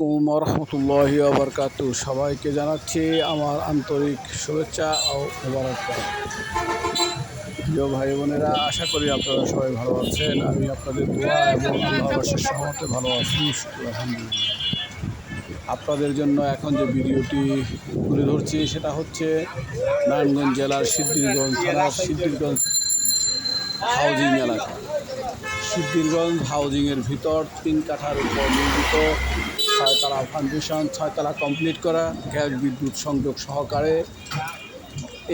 রহমতুল্লাহি ওয়াবারাকাতু। সবাইকে জানাচ্ছি আমার আন্তরিক শুভেচ্ছা ও মোবারকবাদ। প্রিয় ভাই বোনেরা, আশা করি আপনারা সবাই ভালো আছেন। আমি আপনাদের দোয়া এবং আল্লাহর অশেষ রহমতে ভালো আছি, আলহামদুলিল্লাহ। আপনাদের জন্য এখন যে ভিডিওটি তুলে ধরছি সেটা হচ্ছে নারায়ণগঞ্জ জেলার সিদ্ধিরগঞ্জ থানার সিদ্ধিরগঞ্জ হাউজিং এলাকা। সিদ্ধিরগঞ্জ হাউজিংয়ের ভিতর 3 কাঠার উপর নির্মিত 6 তলা ফাউন্ডেশন, 6 তলা কমপ্লিট করা, গ্যাস বিদ্যুৎ সংযোগ সহকারে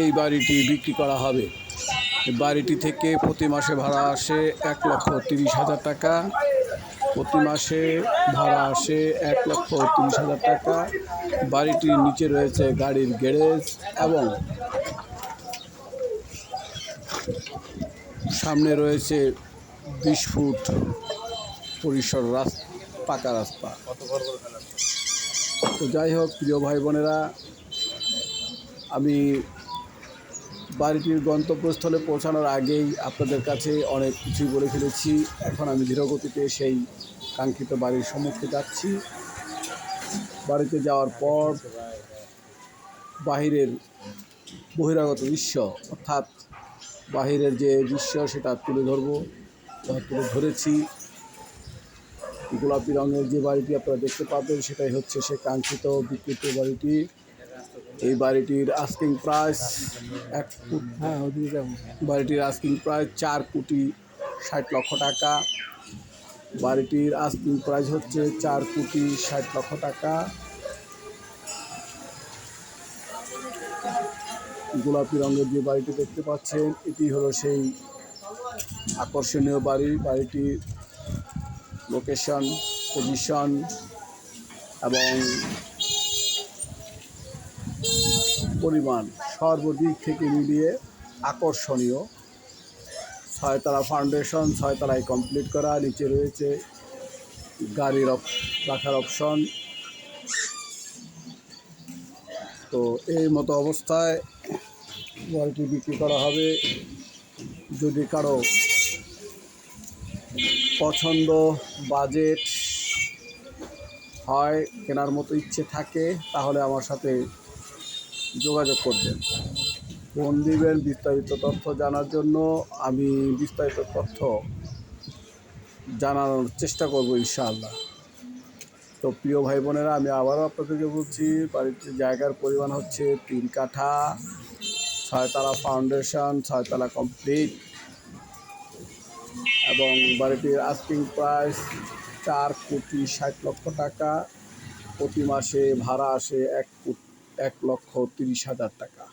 এই বাড়িটি বিক্রি করা হবে। বাড়িটি থেকে প্রতি মাসে ভাড়া আসে 1,30,000 টাকা। প্রতি মাসে ভাড়া আসে 1,30,000 টাকা। বাড়িটির নিচে রয়েছে গাড়ির গ্যারেজ এবং সামনে রয়েছে 20 ফুট পরিসর পাকা রাস্তা। তো যাই হোক, প্রিয় ভাই বোনেরা, আমি বাড়িটির গন্তব্যস্থলে পৌঁছানোর আগেই আপনাদের কাছে অনেক কিছুই বলে ফেলেছি। এখন আমি ধীরগতিতে সেই কাঙ্ক্ষিত বাড়ির সম্মুখে যাচ্ছি। বাড়িতে যাওয়ার পর বহিরাগত দৃশ্য, অর্থাৎ বাহিরের যে দৃশ্য সেটা তুলে ধরেছি। গোলাপি রঙের যে বাড়িটি আপনারা দেখতে পাবেন সেটাই হচ্ছে সে কাঙ্ক্ষিত বিক্রিত বাড়িটি। এই বাড়িটির আস্কিং প্রাইস বাড়িটির আস্কিং প্রাইস 4,60,00,000 টাকা। বাড়িটির আস্কিং প্রাইস হচ্ছে 4,60,00,000 টাকা। গোলাপি রঙের যে বাড়িটি দেখতে পাচ্ছেন এটি হলো সেই আকর্ষণীয় বাড়ি। বাড়িটির লোকেশন, পজিশন এবং পরিমাণ সর্বদিক থেকে মিলিয়ে আকর্ষণীয়। 6 তলা ফাউন্ডেশন, 6 তলায় কমপ্লিট করা, নিচে রয়েছে গাড়ি রাখার অপশন। তো এই মতো অবস্থায় বাড়িটি বিক্রি করা হবে। যদি কারো পছন্দ, বাজেট হয়, কেনার মতো ইচ্ছে থাকে, তাহলে আমার সাথে যোগাযোগ করবেন, ফোন দিবেন বিস্তারিত তথ্য জানার জন্য। আমি বিস্তারিত তথ্য জানানোর চেষ্টা করব ইনশাআল্লাহ। তো প্রিয় ভাই বোনেরা, আমি আবারও আপনাদেরকে বলছি, বাড়িটির জায়গার পরিমাণ হচ্ছে 3 কাঠা, 6 তলা ফাউন্ডেশন, 6 তলা কমপ্লিট এবং বাড়িটির আস্কিং প্রাইস 4,60,00,000 টাকা। প্রতি মাসে ভাড়া আসে 1,30,000 টাকা।